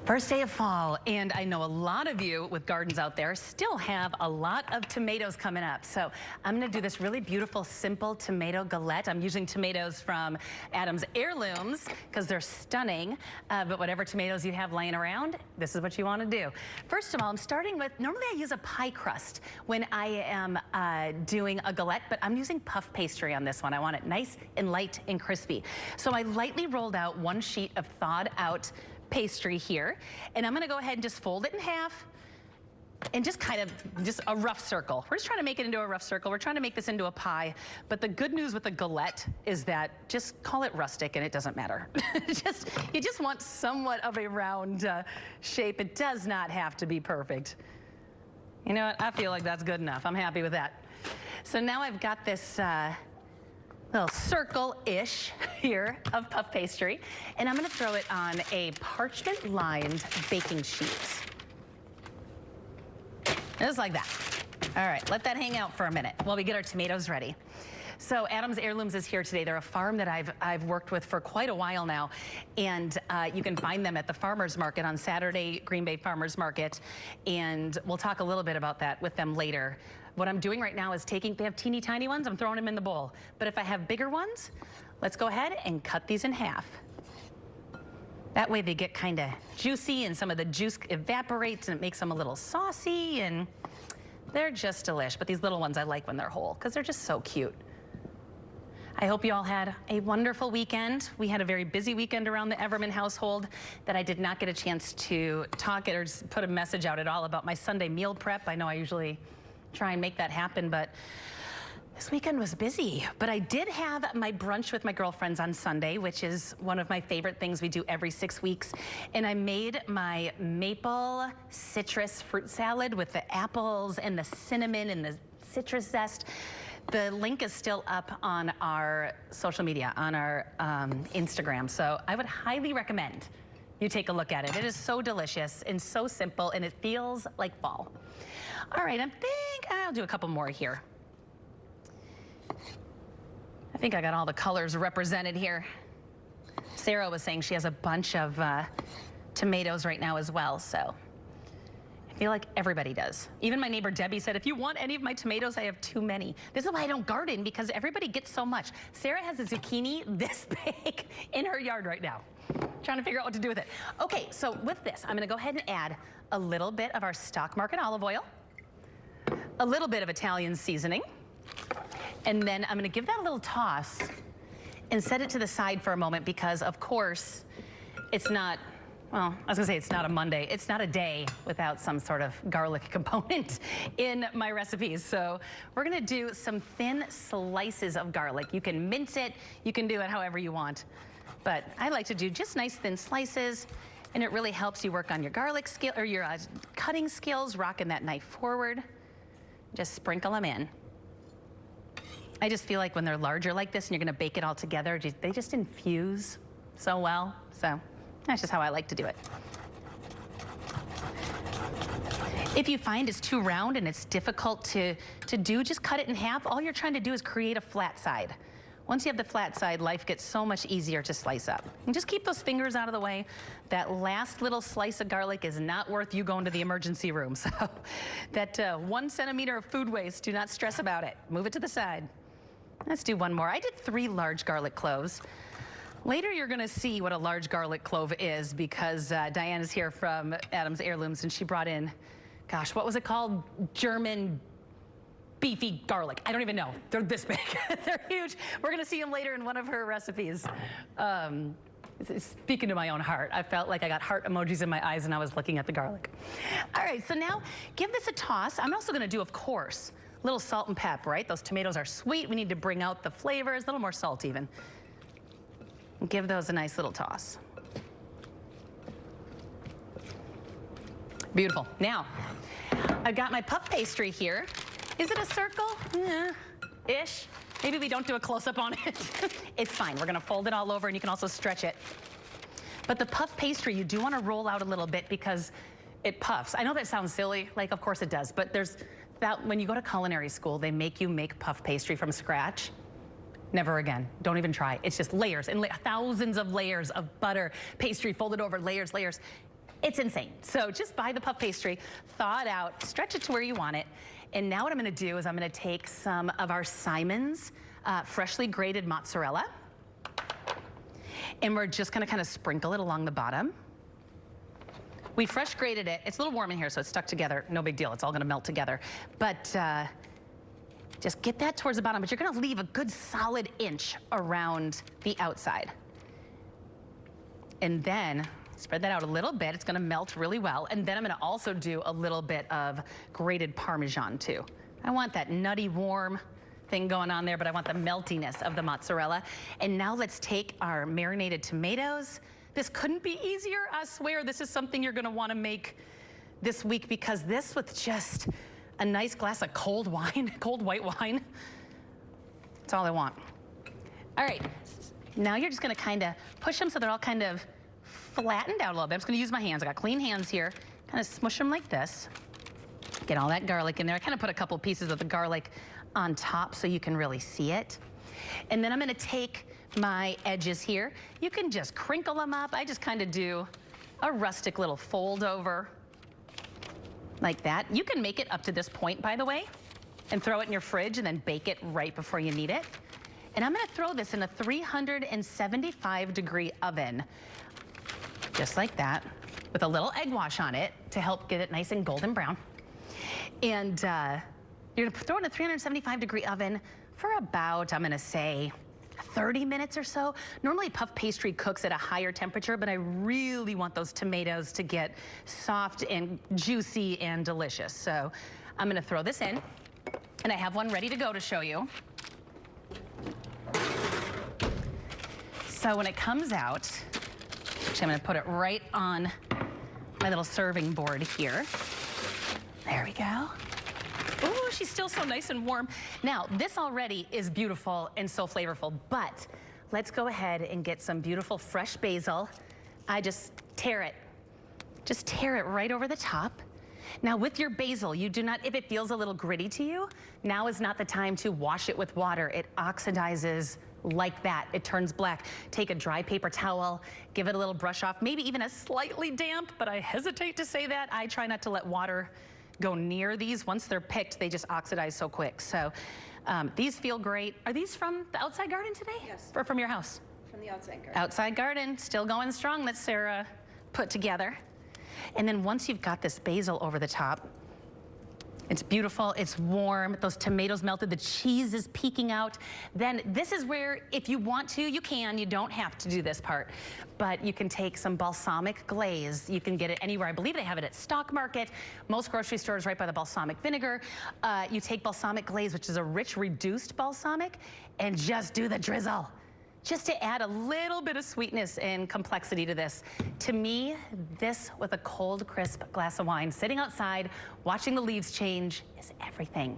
First day of fall, and I know a lot of you with gardens out there still have a lot of tomatoes coming up. So I'm gonna do this really beautiful, simple tomato galette. I'm using tomatoes from Adam's Heirlooms because they're stunning, but whatever tomatoes you have laying around, this is what you wanna do. First of all, I'm starting with, normally I use a pie crust when I am doing a galette, but I'm using puff pastry on this one. I want it nice and light and crispy. So I lightly rolled out one sheet of thawed out pastry here, and I'm gonna go ahead and just fold it in half and just kind of a rough circle. We're just trying to make it into a rough circle. We're trying to make this into a pie, but the good news with the galette is that just call it rustic and it doesn't matter. You just want somewhat of a round shape. It does not have to be perfect. You know what, I feel like that's good enough. I'm happy with that. So now I've got this little circle-ish here of puff pastry, and I'm gonna throw it on a parchment-lined baking sheet. Just like that. All right, let that hang out for a minute while we get our tomatoes ready. So Adam's Heirlooms is here today. They're a farm that I've worked with for quite a while now, and you can find them at the farmers market on Saturday, Greenbay Farmers Market, and we'll talk a little bit about that with them later. What I'm doing right now is they have teeny tiny ones, I'm throwing them in the bowl. But if I have bigger ones, let's go ahead and cut these in half. That way they get kind of juicy and some of the juice evaporates and it makes them a little saucy and they're just delish. But these little ones I like when they're whole because they're just so cute. I hope you all had a wonderful weekend. We had a very busy weekend around the Everman household that I did not get a chance to talk or put a message out at all about my Sunday meal prep. I know I usually try and make that happen, but this weekend was busy. But I did have my brunch with my girlfriends on Sunday, which is one of my favorite things we do every 6 weeks. And I made my maple citrus fruit salad with the apples and the cinnamon and the citrus zest. The link is still up on our social media, on our Instagram. So I would highly recommend you take a look at it. It is so delicious and so simple, and it feels like fall. All right, I think I'll do a couple more here. I think I got all the colors represented here. Sarah was saying she has a bunch of tomatoes right now as well, so I feel like everybody does. Even my neighbor Debbie said, if you want any of my tomatoes, I have too many. This is why I don't garden, because everybody gets so much. Sarah has a zucchini this big in her yard right now. Trying to figure out what to do with it. Okay, so with this, I'm gonna go ahead and add a little bit of our stock market olive oil, a little bit of Italian seasoning, and then I'm gonna give that a little toss and set it to the side for a moment because, of course, it's not, well, I was gonna say it's not a Monday. It's not a day without some sort of garlic component in my recipes. So we're gonna do some thin slices of garlic. You can mince it, you can do it however you want. But I like to do just nice thin slices, and it really helps you work on your garlic skill or your cutting skills, rocking that knife forward. Just sprinkle them in. I just feel like when they're larger like this and you're gonna bake it all together, they just infuse so well. So that's just how I like to do it. If you find it's too round and it's difficult to do, just cut it in half. All you're trying to do is create a flat side. Once you have the flat side, life gets so much easier to slice up. And just keep those fingers out of the way. That last little slice of garlic is not worth you going to the emergency room. So that 1 centimeter of food waste, do not stress about it. Move it to the side. Let's do one more. I did 3 large garlic cloves. Later, you're gonna see what a large garlic clove is because Diane is here from Adam's Heirlooms and she brought in, gosh, what was it called? German beefy garlic. I don't even know. They're this big. They're huge. We're gonna see them later in one of her recipes. Speaking to my own heart, I felt like I got heart emojis in my eyes and I was looking at the garlic. All right, so now give this a toss. I'm also gonna do, of course, a little salt and pep, right? Those tomatoes are sweet. We need to bring out the flavors, a little more salt even. Give those a nice little toss. Beautiful. Now, I've got my puff pastry here. Is it a circle? Ish. Maybe we don't do a close-up on it. It's fine. We're gonna fold it all over and you can also stretch it. But the puff pastry, you do wanna roll out a little bit because it puffs. I know that sounds silly, like of course it does, but there's that when you go to culinary school, they make you make puff pastry from scratch. Never again. Don't even try. It's just layers and thousands of layers of butter, pastry folded over layers, layers. It's insane. So just buy the puff pastry, thaw it out, stretch it to where you want it. And now what I'm gonna do is I'm gonna take some of our Simon's freshly grated mozzarella, and we're just gonna kind of sprinkle it along the bottom. We fresh grated it. It's a little warm in here, so it's stuck together. No big deal, it's all gonna melt together. But just get that towards the bottom, but you're gonna leave a good solid inch around the outside. And then spread that out a little bit. It's gonna melt really well. And then I'm gonna also do a little bit of grated Parmesan too. I want that nutty, warm thing going on there, but I want the meltiness of the mozzarella. And now let's take our marinated tomatoes. This couldn't be easier. I swear this is something you're gonna wanna make this week, because this with just a nice glass of cold wine, cold white wine, that's all I want. All right, now you're just gonna kinda push them so they're all kind of flattened out a little bit. I'm just gonna use my hands. I got clean hands here. Kind of smush them like this. Get all that garlic in there. I kind of put a couple pieces of the garlic on top so you can really see it. And then I'm gonna take my edges here. You can just crinkle them up. I just kind of do a rustic little fold over like that. You can make it up to this point, by the way, and throw it in your fridge and then bake it right before you need it. And I'm gonna throw this in a 375-degree oven, just like that, with a little egg wash on it to help get it nice and golden brown. And you're gonna throw it in a 375-degree oven for about, I'm gonna say, 30 minutes or so. Normally puff pastry cooks at a higher temperature, but I really want those tomatoes to get soft and juicy and delicious. So I'm gonna throw this in, and I have one ready to go to show you. So when it comes out, actually I'm gonna put it right on my little serving board here. There we go. Ooh, she's still so nice and warm. Now, this already is beautiful and so flavorful, but let's go ahead and get some beautiful fresh basil. I just tear it right over the top. Now with your basil, you do not, if it feels a little gritty to you, now is not the time to wash it with water. It oxidizes like that. It turns black. Take a dry paper towel, give it a little brush off, maybe even a slightly damp, but I hesitate to say that. I try not to let water go near these. Once they're picked, they just oxidize so quick. So these feel great. Are these from the outside garden today? Yes. Or from your house? From the outside garden. Outside garden, still going strong, that Sarah put together. And then once you've got this basil over the top, it's beautiful, it's warm, those tomatoes melted, the cheese is peeking out. Then this is where, if you want to, you can, you don't have to do this part. But you can take some balsamic glaze. You can get it anywhere. I believe they have it at Stock Market. Most grocery stores right by the balsamic vinegar. You take balsamic glaze, which is a rich, reduced balsamic, and just do the drizzle. Just to add a little bit of sweetness and complexity to this. To me, this with a cold, crisp glass of wine, sitting outside, watching the leaves change is everything.